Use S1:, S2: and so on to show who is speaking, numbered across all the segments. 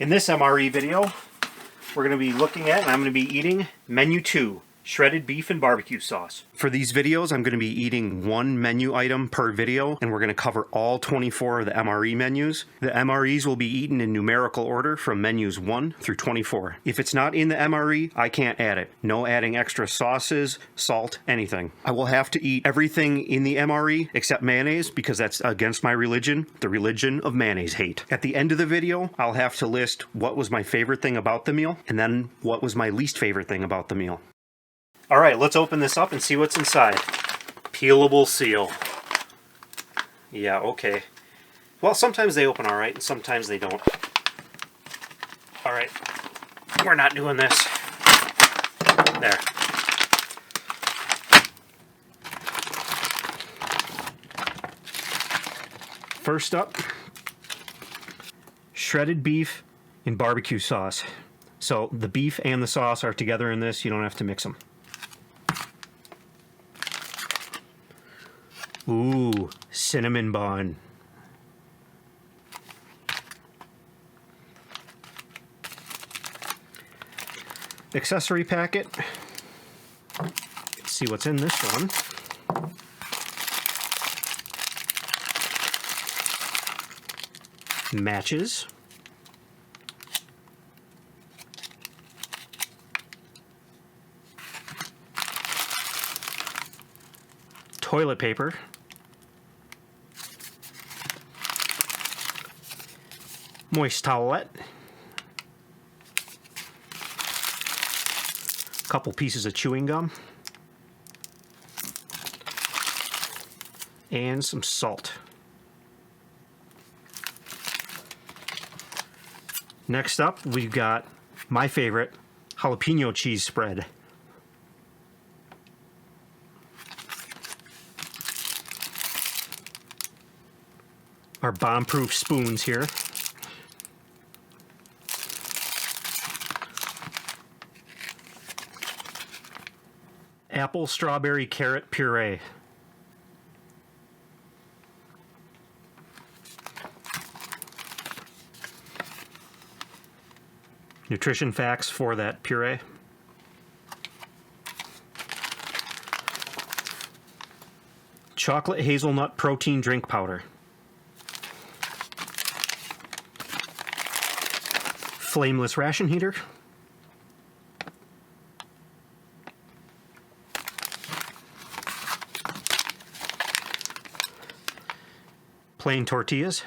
S1: In this MRE video, we're going to be looking at, and I'm going to be eating Menu 2, shredded beef and barbecue sauce. For these videos, I'm going to be eating one menu item per video, and we're going to cover all 24 of the MRE menus. The MREs will be eaten in numerical order from menus 1 through 24. If it's not in the MRE, I can't add it. No adding extra sauces, salt, anything. I will have to eat everything in the MRE except mayonnaise because that's against my religion, the religion of mayonnaise hate. At the end of the video, I'll have to list what was my favorite thing about the meal, and then what was my least favorite thing about the meal. Alright, let's open this up and see what's inside. Peelable seal. Yeah, okay. Well, sometimes they open alright and sometimes they don't. Alright, we're not doing this. There. First up, shredded beef in barbecue sauce. So the beef and the sauce are together in this, you don't have to mix them. Ooh, cinnamon bun. Accessory packet. Let's see what's in this one. Matches. Toilet paper. Moist towelette. Couple pieces of chewing gum. And some salt. Next up, we've got my favorite, jalapeno cheese spread. Our bomb-proof spoons here. Apple, strawberry, carrot puree. Nutrition facts for that puree. Chocolate hazelnut protein drink powder. Flameless ration heater. Plain tortillas.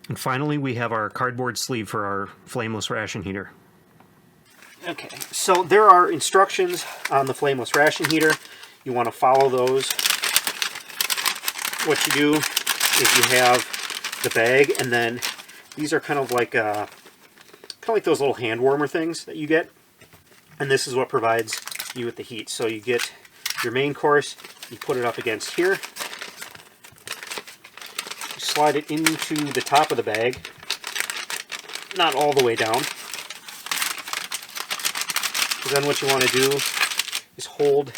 S1: And finally, we have our cardboard sleeve for our flameless ration heater. Okay, so there are instructions on the flameless ration heater. You want to follow those. What you do is you have the bag, and then these are kind of like those little hand warmer things that you get, and this is what provides you with the heat. So you get your main course, you put it up against here, you slide it into the top of the bag, not all the way down. So then what you want to do is hold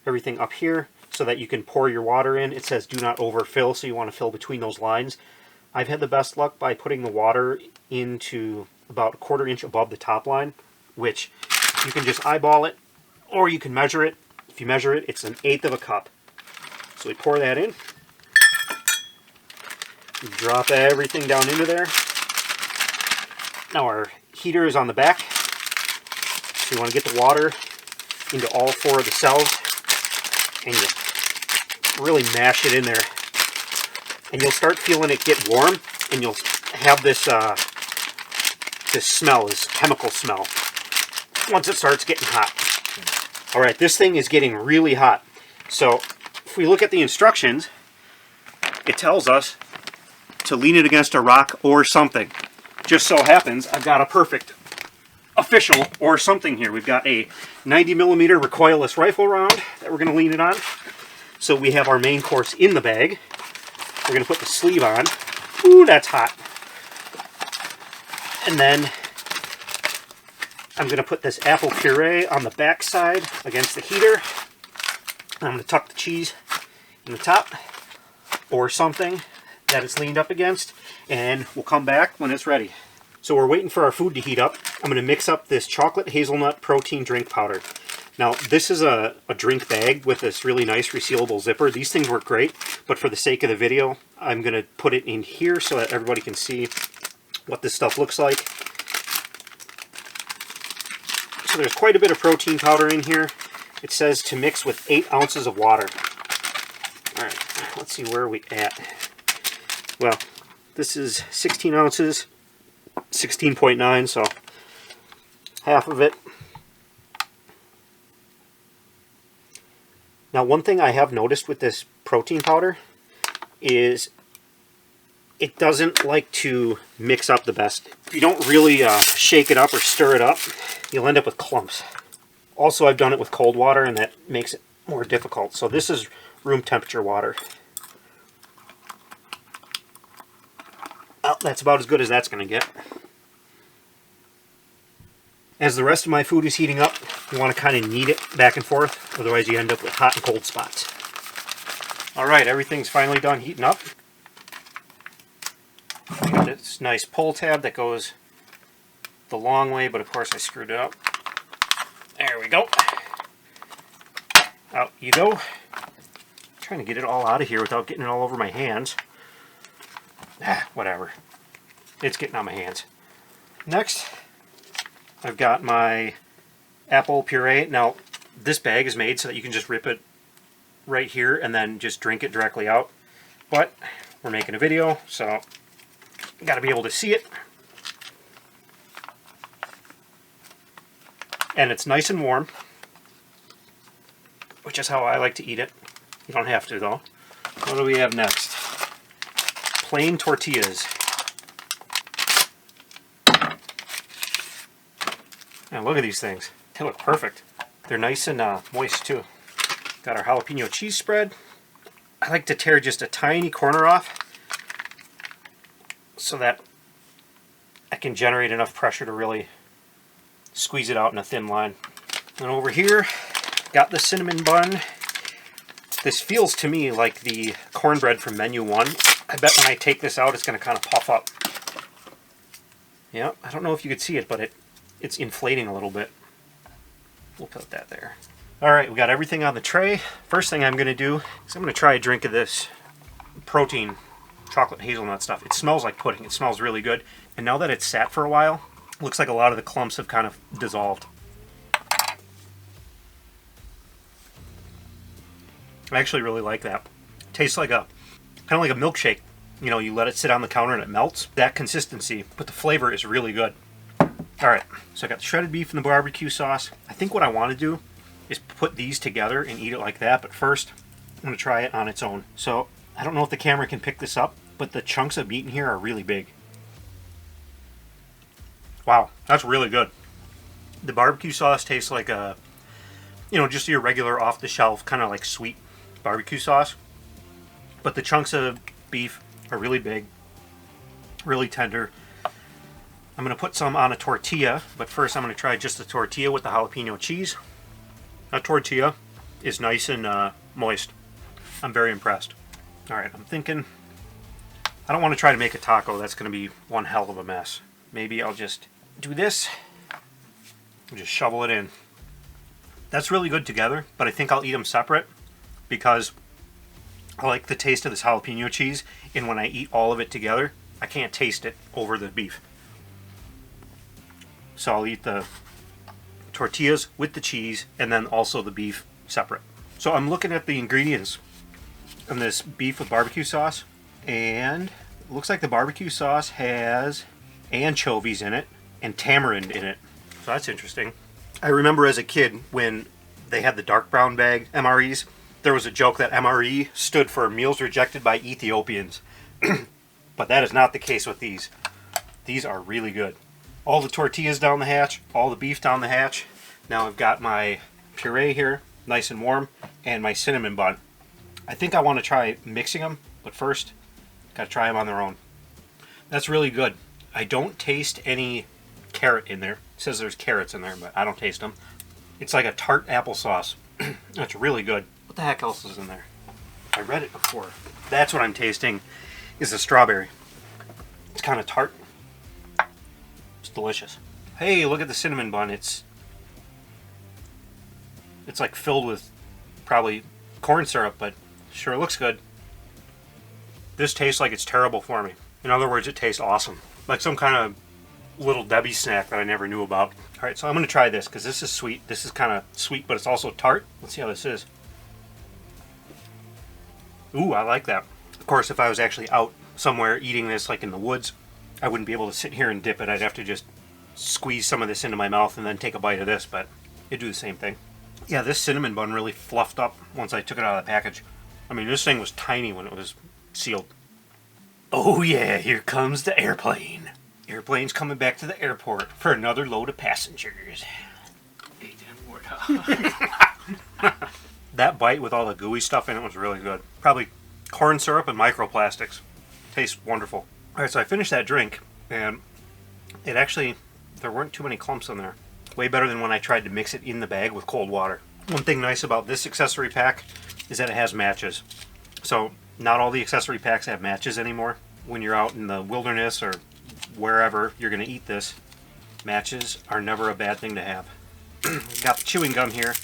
S1: everything up here so that you can pour your water in. It says do not overfill, so you want to fill between those lines. I've had the best luck by putting the water into about 1/4 inch above the top line, which you can just eyeball it, or you can measure it. If you measure it, it's 1/8 of a cup. So we pour that in. We drop everything down into there. Now our heater is on the back. So you want to get the water into all 4 of the cells, and you really mash it in there. And you'll start feeling it get warm, and you'll have this this smell, this chemical smell, once it starts getting hot. Alright, this thing is getting really hot. So, if we look at the instructions, it tells us to lean it against a rock or something. Just so happens, I've got a perfect official or something here. We've got a 90mm recoilless rifle round that we're going to lean it on. So we have our main course in the bag. We're going to put the sleeve on. Ooh, that's hot. And then I'm going to put this apple puree on the back side against the heater. I'm going to tuck the cheese in the top. or something that it's leaned up against, and we'll come back when it's ready. So we're waiting for our food to heat up. I'm going to mix up this chocolate hazelnut protein drink powder. Now, this is a drink bag with this really nice resealable zipper. These things work great, but for the sake of the video, I'm going to put it in here so that everybody can see what this stuff looks like. So there's quite a bit of protein powder in here. It says to mix with 8 ounces of water. All right, let's see where we at. Well, this is 16 ounces, 16.9, so half of it. Now, one thing I have noticed with this protein powder is it doesn't like to mix up the best. If you don't really shake it up or stir it up, you'll end up with clumps. Also, I've done it with cold water, and that makes it more difficult. So this is room temperature water. Oh, that's about as good as that's going to get. As the rest of my food is heating up, you want to kind of knead it back and forth, otherwise you end up with hot and cold spots. Alright, everything's finally done heating up. Got this nice pull tab that goes the long way, but of course I screwed it up. There we go. Out you go. Trying to get it all out of here without getting it all over my hands. Whatever. It's getting on my hands. Next, I've got my apple puree. Now, this bag is made so that you can just rip it right here and then just drink it directly out. But we're making a video, so you got to be able to see it. And it's nice and warm, which is how I like to eat it. You don't have to, though. What do we have next? Plain tortillas. And look at these things. They look perfect. They're nice and moist, too. Got our jalapeno cheese spread. I like to tear just a tiny corner off so that I can generate enough pressure to really squeeze it out in a thin line. And over here, got the cinnamon bun. This feels to me like the cornbread from Menu 1. I bet when I take this out, it's going to kind of puff up. Yeah, I don't know if you could see it, but it's inflating a little bit. We'll put that there. Alright, we got everything on the tray. First thing I'm going to do is I'm going to try a drink of this protein chocolate hazelnut stuff. It smells like pudding. It smells really good. And now that it's sat for a while, it looks like a lot of the clumps have kind of dissolved. I actually really like that. It tastes like kind of like a milkshake. You know, you let it sit on the counter and it melts. That consistency, but the flavor is really good. Alright, so I got the shredded beef and the barbecue sauce. I think what I want to do is put these together and eat it like that, but first I'm going to try it on its own. So I don't know if the camera can pick this up, but the chunks of meat in here are really big. Wow, that's really good. The barbecue sauce tastes like a, you know, just your regular off-the-shelf kind of like sweet barbecue sauce. But the chunks of beef are really big, really tender. I'm going to put some on a tortilla, but first I'm going to try just the tortilla with the jalapeno cheese. That tortilla is nice and moist. I'm very impressed. Alright, I'm thinking, I don't want to try to make a taco. That's going to be one hell of a mess. Maybe I'll just do this and just shovel it in. That's really good together, but I think I'll eat them separate because I like the taste of this jalapeno cheese, and when I eat all of it together, I can't taste it over the beef. So I'll eat the tortillas with the cheese and then also the beef separate. So I'm looking at the ingredients on this beef with barbecue sauce, and it looks like the barbecue sauce has anchovies in it and tamarind in it. So that's interesting. I remember as a kid when they had the dark brown bag MREs, there was a joke that MRE stood for Meals Rejected by Ethiopians. But that is not the case with these. These are really good. All the tortillas down the hatch, all the beef down the hatch. Now I've got my puree here, nice and warm, and my cinnamon bun. I think I want to try mixing them, but first, got to try them on their own. That's really good. I don't taste any carrot in there. It says there's carrots in there, but I don't taste them. It's like a tart applesauce. That's really good. What the heck else is in there? I read it before. That's what I'm tasting, is the strawberry. It's kind of tart. It's delicious. Hey, look at the cinnamon bun. It's like filled with probably corn syrup, but sure looks good. This tastes like it's terrible for me. In other words, it tastes awesome. Like some kind of little Debbie snack that I never knew about. All right, so I'm going to try this because this is sweet. This is kind of sweet, but it's also tart. Let's see how this is. Ooh, I like that. Of course, if I was actually out somewhere eating this, like in the woods, I wouldn't be able to sit here and dip it. I'd have to just squeeze some of this into my mouth and then take a bite of this, but it'd do the same thing. Yeah, this cinnamon bun really fluffed up once I took it out of the package. I mean, this thing was tiny when it was sealed. Oh yeah, here comes the airplane. Airplane's coming back to the airport for another load of passengers. That bite with all the gooey stuff in it was really good. Probably corn syrup and microplastics. Tastes wonderful. Alright, so I finished that drink, and it actually, there weren't too many clumps in there. Way better than when I tried to mix it in the bag with cold water. One thing nice about this accessory pack is that it has matches. So, not all the accessory packs have matches anymore. When you're out in the wilderness or wherever you're going to eat this, matches are never a bad thing to have. Got the chewing gum here.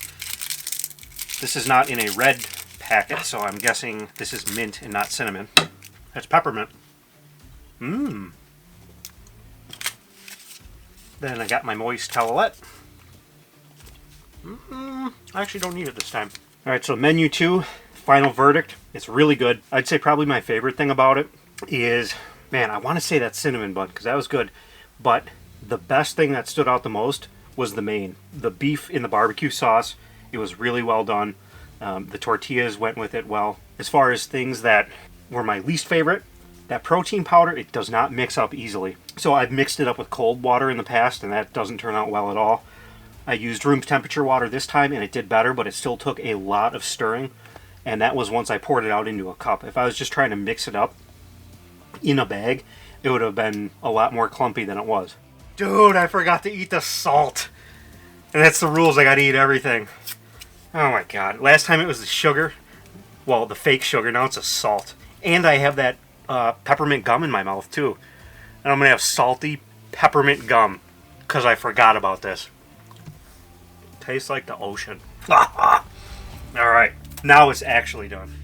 S1: This is not in a red packet, so I'm guessing this is mint and not cinnamon. That's peppermint. Mmm. Then I got my moist towelette. I actually don't need it this time. Alright, so menu 2, final verdict. It's really good. I'd say probably my favorite thing about it is, man, I want to say that cinnamon bun because that was good. But the best thing that stood out the most was the main. The beef in the barbecue sauce. It was really well done. The tortillas went with it well. As far as things that were my least favorite, that protein powder, it does not mix up easily. So I've mixed it up with cold water in the past, and that doesn't turn out well at all. I used room temperature water this time, and it did better, but it still took a lot of stirring. And that was once I poured it out into a cup. If I was just trying to mix it up in a bag, it would have been a lot more clumpy than it was. Dude, I forgot to eat the salt. And that's the rules, I gotta eat everything. Oh my god. Last time it was the sugar. Well, the fake sugar, now it's a salt. And I have that peppermint gum in my mouth too. And I'm gonna have salty peppermint gum because I forgot about this. Tastes like the ocean. Alright, now it's actually done.